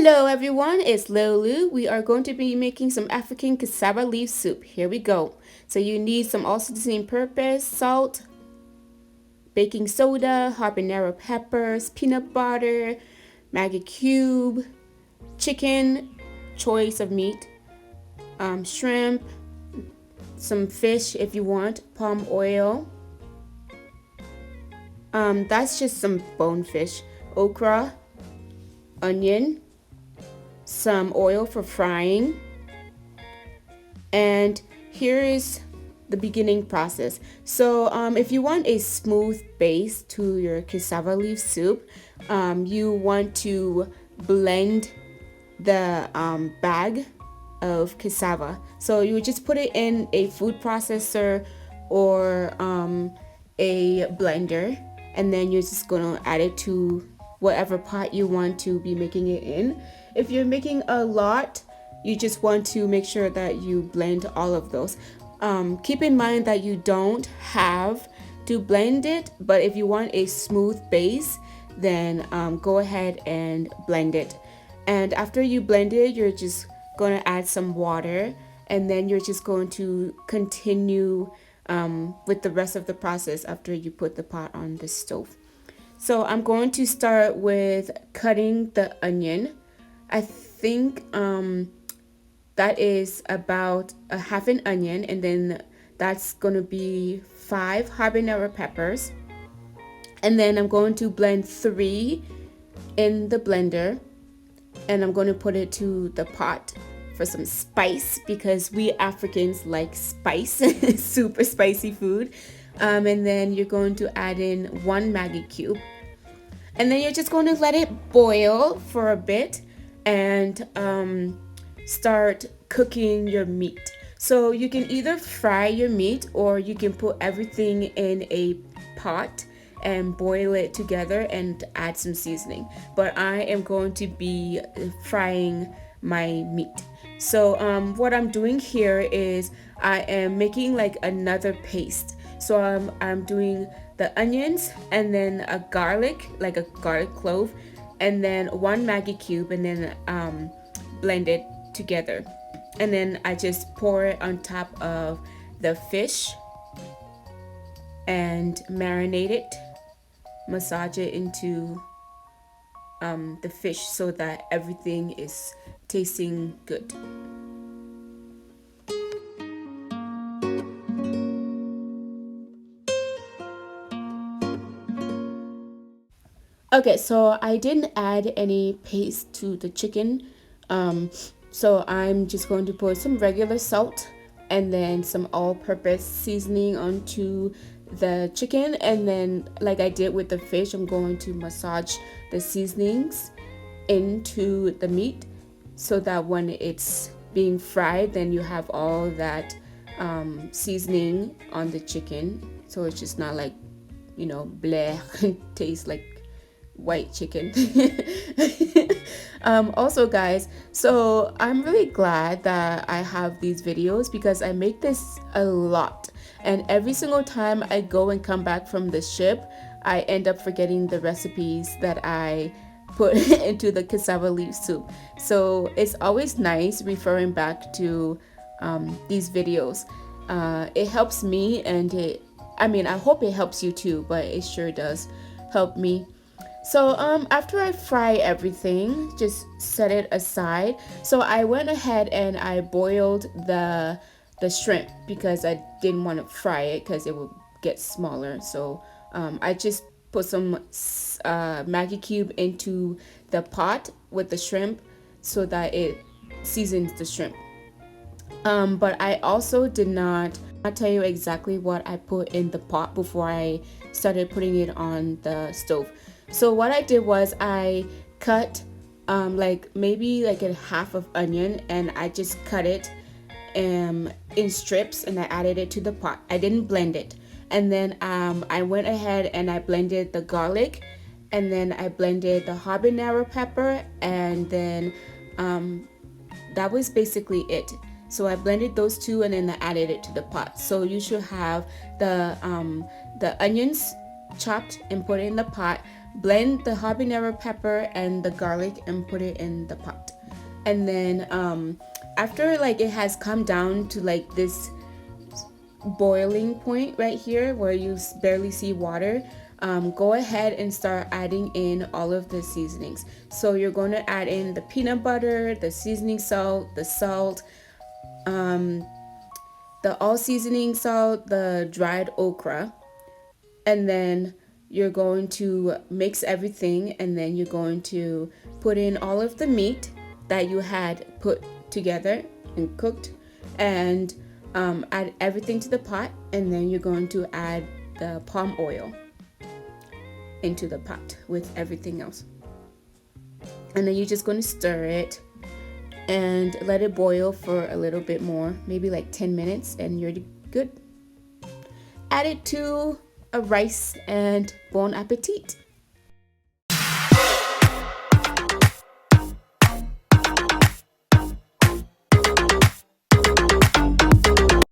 Hello everyone, it's Lulu. We are going to be making some African cassava leaf soup. Here we go. So you need some all seasoning purpose, salt, baking soda, habanero peppers, peanut butter, Maggie cube, chicken, choice of meat, shrimp, some fish if you want, palm oil. That's just some bonefish, okra, onion, some oil for frying, and here is the beginning process. So if you want a smooth base to your cassava leaf soup, you want to blend the bag of cassava. So you would just put it in a food processor or a blender, and then you're just gonna add it to whatever pot you want to be making it in. If you're making a lot, you just want to make sure that you blend all of those. Keep in mind that you don't have to blend it, but if you want a smooth base, then go ahead and blend it. And after you blend it, you're just going to add some water, and then you're just going to continue with the rest of the process after you put the pot on the stove. So I'm going to start with cutting the onion. I think that is about a half an onion, and then that's going to be 5 habanero peppers. And then I'm going to blend 3 in the blender, and I'm going to put it to the pot for some spice because we Africans like spice, super spicy food. And then you're going to add in 1 Maggie cube. And then you're just going to let it boil for a bit and start cooking your meat. So you can either fry your meat or you can put everything in a pot and boil it together and add some seasoning. But I am going to be frying my meat. So what I'm doing here is I am making like another paste. So I'm doing the onions and then a garlic, like a garlic clove, and then 1 Maggie cube, and then blend it together. And then I just pour it on top of the fish and marinate it, massage it into the fish so that everything is tasting good. Okay, so I didn't add any paste to the chicken. So I'm just going to put some regular salt and then some all-purpose seasoning onto the chicken. And then like I did with the fish, I'm going to massage the seasonings into the meat so that when it's being fried, then you have all that seasoning on the chicken. So it's just not like, bleh, tastes like white chicken. Also guys, so I'm really glad that I have these videos because I make this a lot, and every single time I go and come back from the ship, I end up forgetting the recipes that I put into the cassava leaf soup. So it's always nice referring back to these videos. It helps me, and I hope it helps you too, but it sure does help me. So after I fry everything, just set it aside. So I went ahead and I boiled the shrimp because I didn't want to fry it because it would get smaller. So I just put some Maggie cube into the pot with the shrimp so that it seasons the shrimp. But I also did not tell you exactly what I put in the pot before I started putting it on the stove. So what I did was I cut maybe like a half of onion, and I just cut it in strips and I added it to the pot. I didn't blend it. And then I went ahead and I blended the garlic, and then I blended the habanero pepper, and then that was basically it. So I blended those two and then I added it to the pot. So you should have the onions chopped and put it in the pot. Blend the habanero pepper and the garlic and put it in the pot. And then after like it has come down to like this boiling point right here where you barely see water, go ahead and start adding in all of the seasonings. So you're going to add in the peanut butter, the seasoning salt, the salt, the all seasoning salt, the dried okra, and then you're going to mix everything, and then you're going to put in all of the meat that you had put together and cooked, and add everything to the pot, and then you're going to add the palm oil into the pot with everything else. And then you're just going to stir it and let it boil for a little bit more, maybe like 10 minutes, and you're good. Add it to a rice and bon appetit.